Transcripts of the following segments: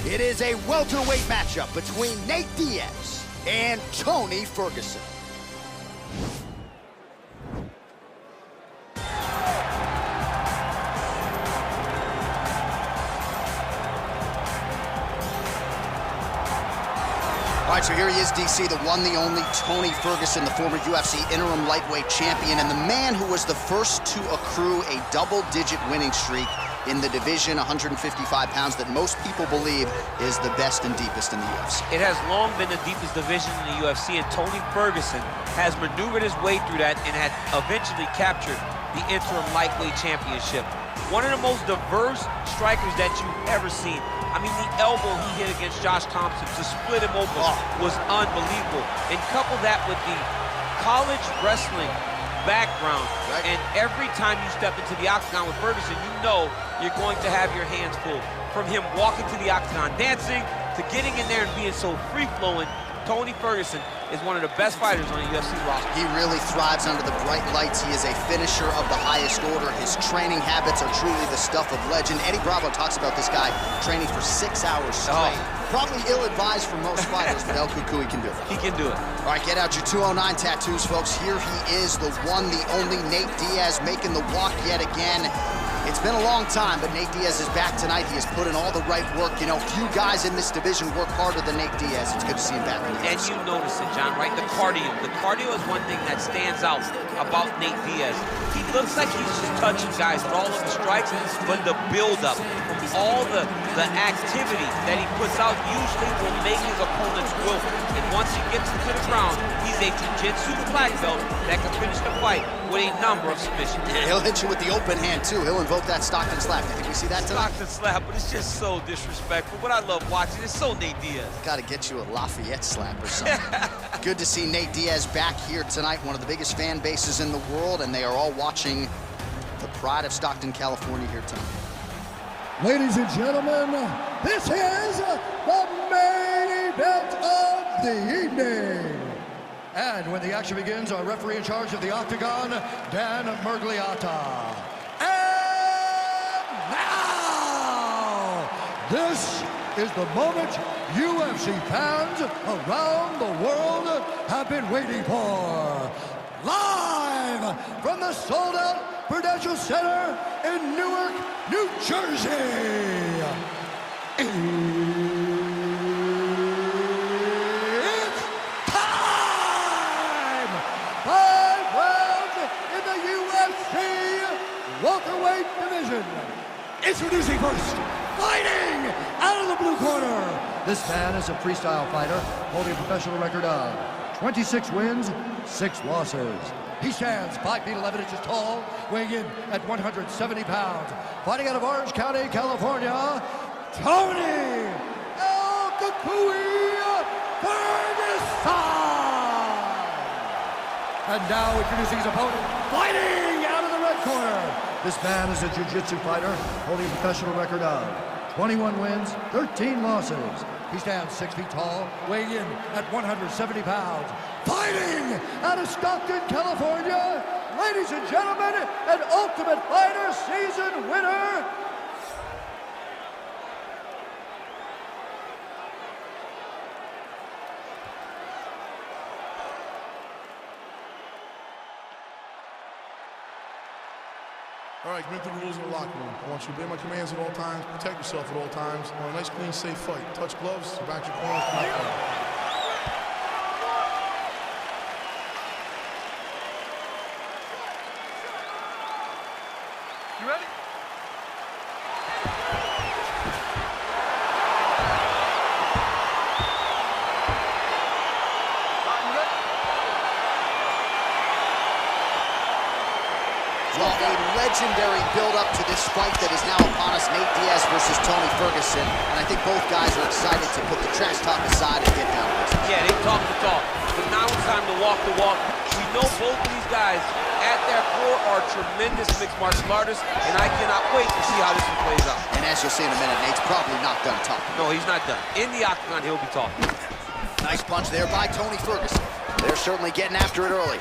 It is a welterweight matchup between Nate Diaz and Tony Ferguson. All right, so here he is, DC, the one, the only Tony Ferguson, the former UFC interim lightweight champion, and the man who was the first to accrue a double-digit winning streak in the division, 155 pounds, that most people believe is the best and deepest in the UFC. It has long been the deepest division in the UFC, and Tony Ferguson has maneuvered his way through that and had eventually captured the interim lightweight championship. One of the most diverse strikers that you've ever seen. I mean, the elbow he hit against Josh Thompson to split him open was unbelievable. And couple that with the college wrestling background, and every time you step into the octagon with Ferguson, you know you're going to have your hands full. From him walking to the octagon, dancing, to getting in there and being so free-flowing, Tony Ferguson is one of the best fighters on the UFC roster. He really thrives under the bright lights. He is a finisher of the highest order. His training habits are truly the stuff of legend. Eddie Bravo talks about this guy training for 6 hours straight. Probably ill-advised for most fighters, but El Cucuy, he can do it. He can do it. All right, get out your 209 tattoos, folks. Here he is, the one, the only Nate Diaz, making the walk yet again. It's been a long time, but Nate Diaz is back tonight. He has put in all the right work. You know, few guys in this division work harder than Nate Diaz. It's good to see him back. And you notice it, John, right? The cardio. The cardio is one thing that stands out about Nate Diaz. He looks like he's just touching guys with all of the strikes, but the build-up from all the activity that he puts out usually will make his opponents wilted. And once he gets into the ground, he's a jiu-jitsu black belt that can finish the fight with a number of submissions. Yeah, he'll hit you with the open hand, too. He'll invoke that Stockton slap. I think we see that tonight. Stockton slap, but it's just so disrespectful. What I love watching is so Nate Diaz. Got to get you a Lafayette slap or something. Good to see Nate Diaz back here tonight, one of the biggest fan bases in the world, and they are all watching the pride of Stockton, California here tonight. Ladies and gentlemen, this is the main event of the evening. And when the action begins, our referee in charge of the Octagon, Dan Mergliata. And now, this is the moment UFC fans around the world have been waiting for. Live from the sold-out Prudential Center in Newark, New Jersey. It's time! 5 rounds in the UFC welterweight division. Introducing first, fighting out of the blue corner. This man is a freestyle fighter holding a professional record of 26 wins, 6 losses. He stands 5 feet 11 inches tall, weighing in at 170 pounds. Fighting out of Orange County, California, Tony El Cucuy Ferguson. And now introducing his opponent, fighting out of the red corner. This man is a jiu-jitsu fighter holding a professional record of 21 wins, 13 losses. He stands 6 feet tall, weighing in at 170 pounds. Fighting out of Stockton, California, ladies and gentlemen, an Ultimate Fighter season winner, All right, commit to the rules in the locker room. I want you to obey my commands at all times, protect yourself at all times. I want a nice, clean, safe fight. Touch gloves, back your corners, come out. You ready? Well, a legendary build-up to this fight that is now upon us, Nate Diaz versus Tony Ferguson, and I think both guys are excited to put the trash talk aside and get down to business. Yeah, they talk the talk, but now it's time to walk the walk. We know both of these guys at their core are tremendous mixed martial artists, and I cannot wait to see how this one plays out. And as you'll see in a minute, Nate's probably not done talking. No, he's not done. In the octagon, he'll be talking. Nice punch there by Tony Ferguson. They're certainly getting after it early.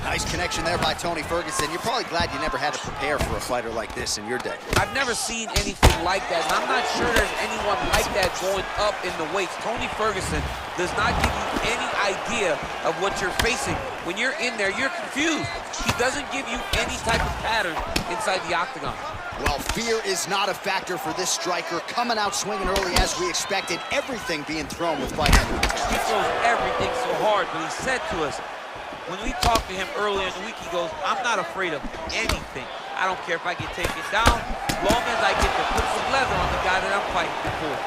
Nice connection there by Tony Ferguson. You're probably glad you never had to prepare for a fighter like this in your day. I've never seen anything like that, and I'm not sure there's anyone like that going up in the weights. Tony Ferguson does not give you any idea of what you're facing. When you're in there, you're confused. He doesn't give you any type of pattern inside the octagon. Well, fear is not a factor for this striker. Coming out swinging early as we expected, everything being thrown with fighting. He throws everything so hard, but he said to us, when we talked to him earlier in the week, he goes, I'm not afraid of anything. I don't care if I get taken down, long as I get to put some leather on the guy that I'm fighting before.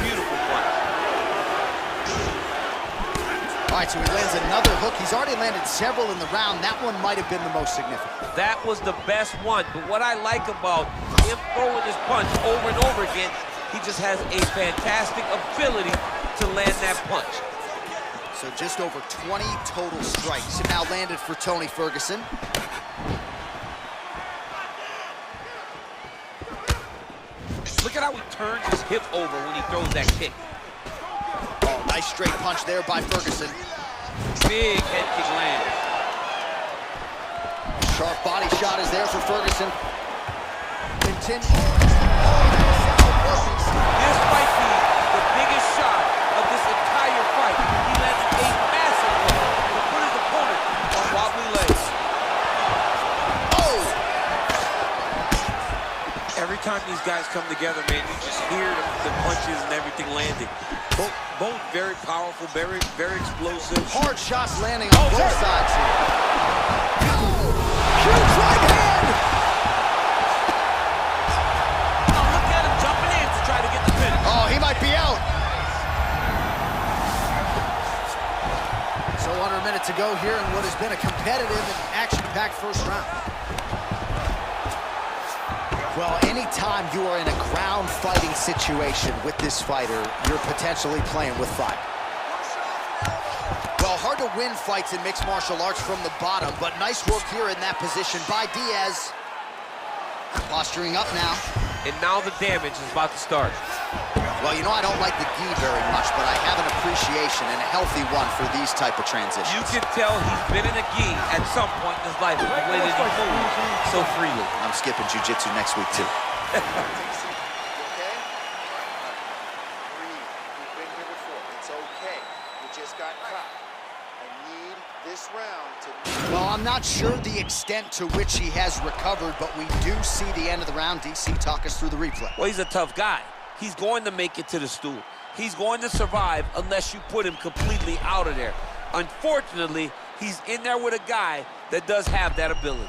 Beautiful punch. All right, so he lands another hook. He's already landed several in the round. That one might have been the most significant. That was the best one, but what I like about him throwing his punch over and over again, he just has a fantastic ability to land that punch. So just over 20 total strikes have now landed for Tony Ferguson. Look at how he turns his hip over when he throws that kick. Oh, nice straight punch there by Ferguson. Big head kick land. Sharp body shot is there for Ferguson. Continue. This might be the biggest shot of this entire fight. He landed a massive one to put his opponent on wobbly legs. Oh! Every time these guys come together, man, you just hear the punches and everything landing. Both very powerful, very explosive. Hard shots landing on both sides here. Huge right hand! Oh, look at him jumping in to try to get the finish. Oh, he might be out. So under a minute to go here in what has been a competitive and action-packed first round. Well, anytime you are in a ground fighting situation with this fighter, you're potentially playing with fire. Well, hard to win fights in mixed martial arts from the bottom, but nice work here in that position by Diaz. Posturing up now. And now the damage is about to start. Well, you know, I don't like the gi very much, but I have an appreciation and a healthy one for these type of transitions. You can tell he's been in a gi at some point in his life, the way that he moves so freely. I'm skipping jiu-jitsu next week, too. Okay? Breathe. You've been here before. It's okay. You just got caught. I need this round to... Well, I'm not sure the extent to which he has recovered, but we do see the end of the round. DC, talk us through the replay. Well, he's a tough guy. He's going to make it to the stool. He's going to survive unless you put him completely out of there. Unfortunately, he's in there with a guy that does have that ability.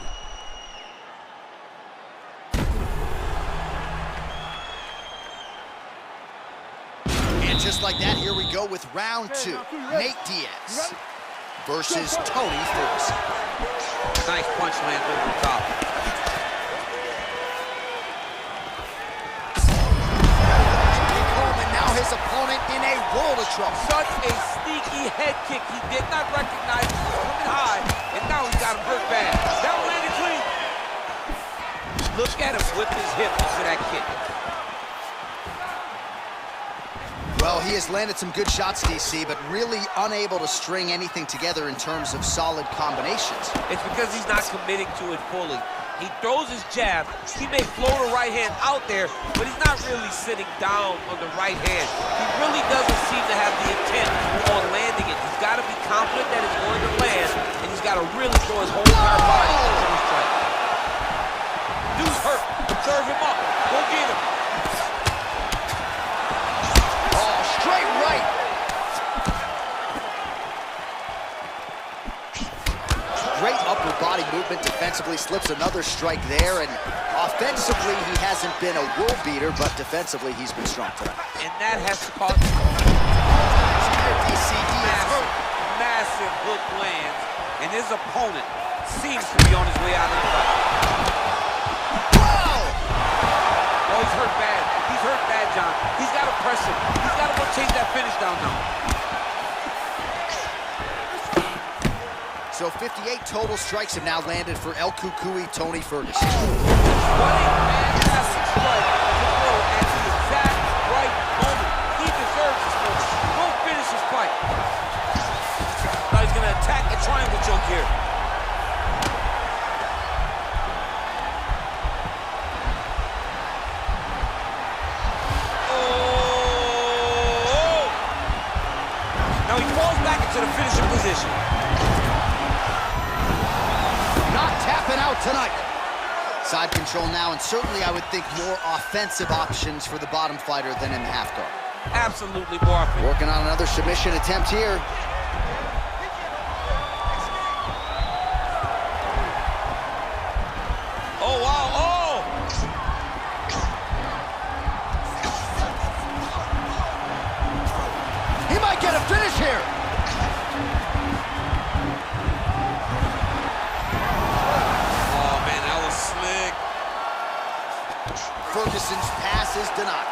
And just like that, here we go with round two. Nate Diaz versus Tony Ferguson. Nice punch lands over the top. His opponent in a world of trouble. Such a sneaky head kick. He did not recognize he was coming high, and now he's got him hurt bad. That landed clean. Look at him whip his hip into that kick. Well, he has landed some good shots, DC, but really unable to string anything together in terms of solid combinations. It's because he's not committing to it fully. He throws his jab. He may float a right hand out there, but he's not really sitting down on the right hand. He really doesn't seem to have the intent on landing it. He's got to be confident that it's going to land, and he's got to really throw his whole entire body into the strike. Dude's hurt. Serve him up. Go get him. Oh, straight right. Great upper body movement defensively, slips another strike there, and offensively he hasn't been a world beater, but defensively he's been strong tonight. And that has cost massive hook lands, and his opponent seems to be on his way out of the fight. Wow! Oh, he's hurt bad. He's hurt bad, John. He's got to press him. He's got to go chase that finish down now. So 58 total strikes have now landed for El Cucuy Tony Ferguson. What a fantastic strike to throw at the exact right moment. He deserves this one. Go finish his fight. Now he's going to attack a triangle choke here. Oh! to the finishing position. Not tapping out tonight. Side control now, and certainly I would think more offensive options for the bottom fighter than in the half guard. Absolutely more offensive. Working on another submission attempt here. Oh, wow, oh! He might get a finish here. Oh, man, that was slick. Ferguson's pass is denied.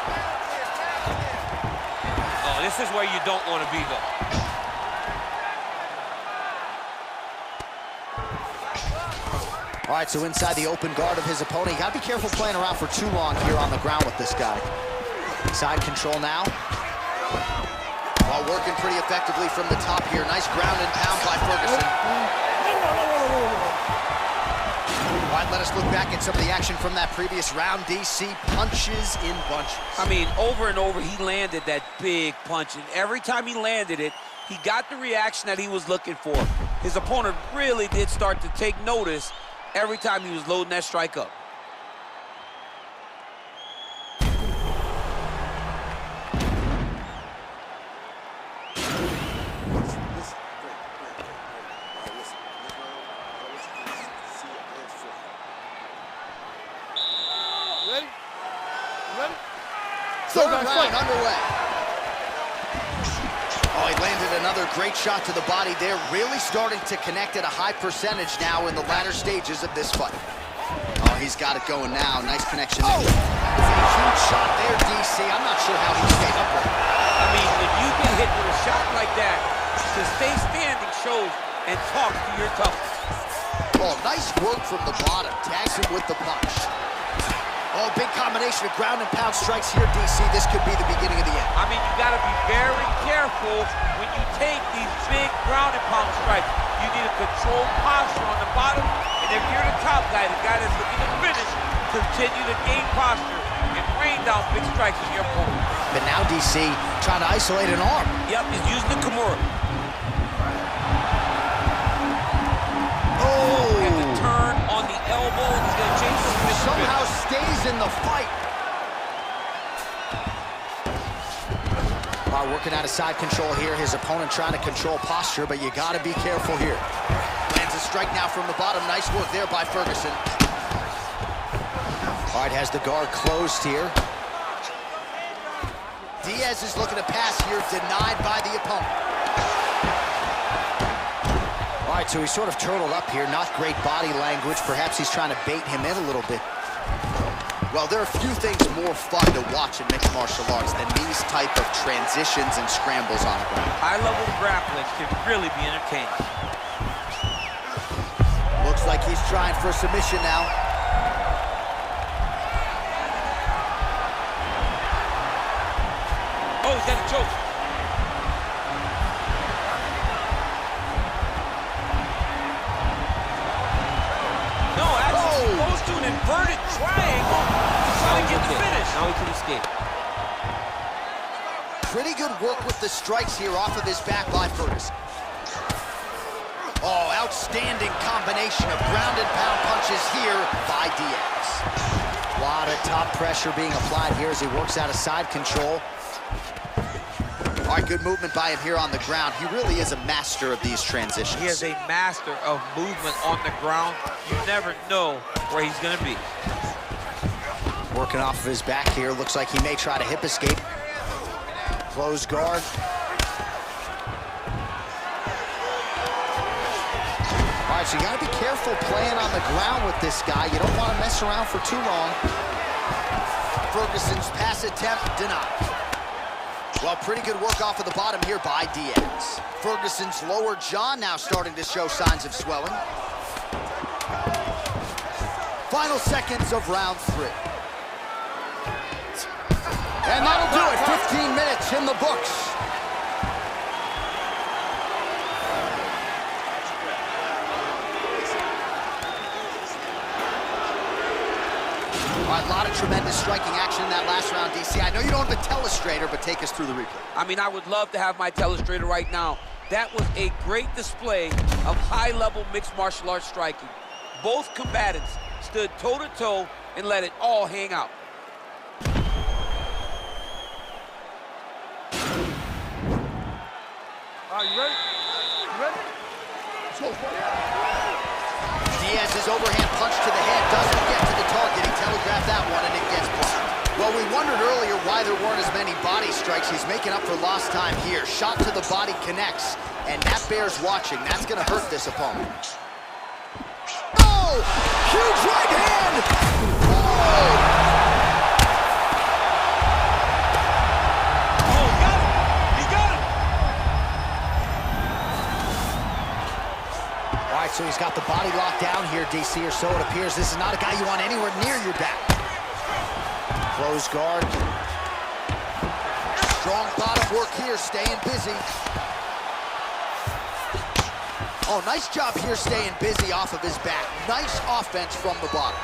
Oh, this is where you don't want to be, though. All right, so inside the open guard of his opponent. You gotta be careful playing around for too long here on the ground with this guy. Side control now. While working pretty effectively from the top here. Nice ground and pound by Ferguson. All right, let us look back at some of the action from that previous round. DC punches in bunches. I mean, over and over, he landed that big punch, and every time he landed it, he got the reaction that he was looking for. His opponent really did start to take notice every time he was loading that strike up. Ready? Ready? Third round underway. Oh, he landed another great shot to the body there. Really starting to connect at a high percentage now in the latter stages of this fight. Oh, he's got it going now. Nice connection. Oh, huge shot there, DC. I'm not sure how he stayed up with it. I mean, when you get hit with a shot like that, to stay standing shows and talk to your toughness. Oh, nice work from the bottom. Tags him with the punch. Oh, big combination of ground and pound strikes here, DC. This could be the beginning of the end. I mean, you got to be very careful when you take these big ground and pound strikes. You need a controlled posture on the bottom, and if you're the top guy, the guy that's looking to finish, continue to gain posture and rain down big strikes on your opponent. But now DC trying to isolate an arm. Yep, he's using the Kimura. Oh! Get the turn on the elbow, and he's going to change the submission. Somehow stays in the fight. All right, working out of side control here. His opponent trying to control posture, but you got to be careful here. Lands a strike now from the bottom. Nice work there by Ferguson. All right, has the guard closed here. Diaz is looking to pass here, denied by the opponent. All right, so he's sort of turtled up here. Not great body language. Perhaps he's trying to bait him in a little bit. Well, there are few things more fun to watch in mixed martial arts than these type of transitions and scrambles on the ground. High-level grappling can really be entertaining. Looks like he's trying for a submission now. Oh, he's got a choke. No, actually, he goes to an inverted triangle to try to get the finish. Now he can escape. Pretty good work with the strikes here off of his back by Ferguson. Oh, outstanding combination of ground and pound punches here by Diaz. A lot of top pressure being applied here as he works out of side control. All right, good movement by him here on the ground. He really is a master of these transitions. He is a master of movement on the ground. You never know where he's going to be. Working off of his back here. Looks like he may try to hip escape. Close guard. All right, so you got to be careful playing on the ground with this guy. You don't want to mess around for too long. Ferguson's pass attempt denied. Well, pretty good work off of the bottom here by Diaz. Ferguson's lower jaw now starting to show signs of swelling. Final seconds of round 3. And that'll do it. 15 minutes in the books. All right, a lot of tremendous striking action in that last round, DC. I know you don't have a telestrator, but take us through the replay. I mean, I would love to have my telestrator right now, That was a great display of high-level mixed martial arts striking. Both combatants stood toe-to-toe and let it all hang out. Are you ready? You ready? Let's go. Diaz's overhand punch to the head doesn't get to the target. He telegraphed that one, and it gets blocked. Well, we wondered earlier why there weren't as many body strikes. He's making up for lost time here. Shot to the body connects, and that bears watching. That's going to hurt this opponent. Oh! Huge right hand! Oh! So he's got the body locked down here, DC, or so it appears. This is not a guy you want anywhere near your back. Close guard. Strong bottom work here, staying busy. Oh, nice job here staying busy off of his back. Nice offense from the bottom.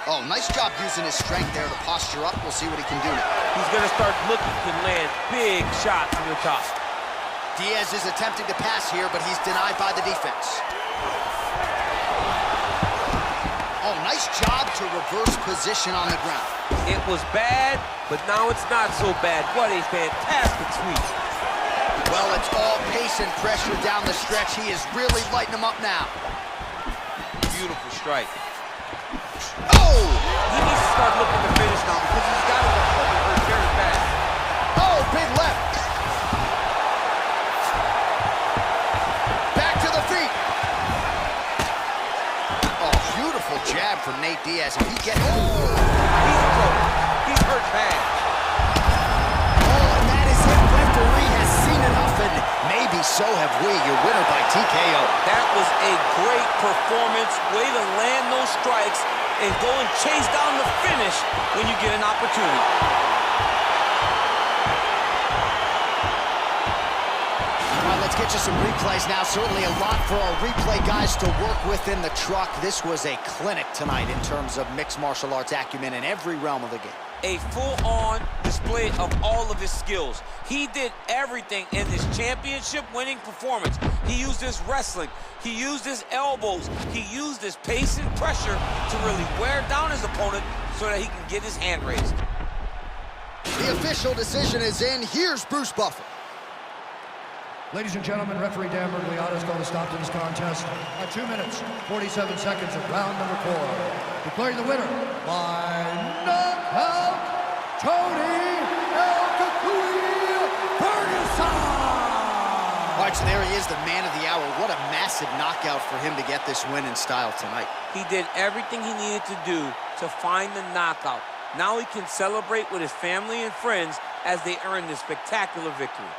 Oh, nice job using his strength there to posture up. We'll see what he can do now. He's going to start looking to land big shots from the top. Diaz is attempting to pass here, but he's denied by the defense. Oh, nice job to reverse position on the ground. It was bad, but now it's not so bad. What a fantastic sweep. Well, it's all pace and pressure down the stretch. He is really lighting him up now. Beautiful strike. Oh! He needs to start looking to finish now because he's got his opponent hurt very bad. Oh, big left. Jab from Nate Diaz. If he gets... Oh! He's in trouble. He's hurt bad. Oh, and that is it. Referee has seen enough, and maybe so have we. Your winner by TKO. That was a great performance. Way to land those strikes and go and chase down the finish when you get an opportunity. Let's get you some replays now. Certainly a lot for our replay guys to work with in the truck. This was a clinic tonight in terms of mixed martial arts acumen in every realm of the game. A full-on display of all of his skills. He did everything in this championship-winning performance. He used his wrestling. He used his elbows. He used his pace and pressure to really wear down his opponent so that he can get his hand raised. The official decision is in. Here's Bruce Buffer. Ladies and gentlemen, referee Dan Mergliata is going to stop to this contest at 2 minutes, 47 seconds of round number 4. Declaring the winner by knockout, Tony Ferguson! All right, so there he is, the man of the hour. What a massive knockout for him to get this win in style tonight. He did everything he needed to do to find the knockout. Now he can celebrate with his family and friends as they earn this spectacular victory.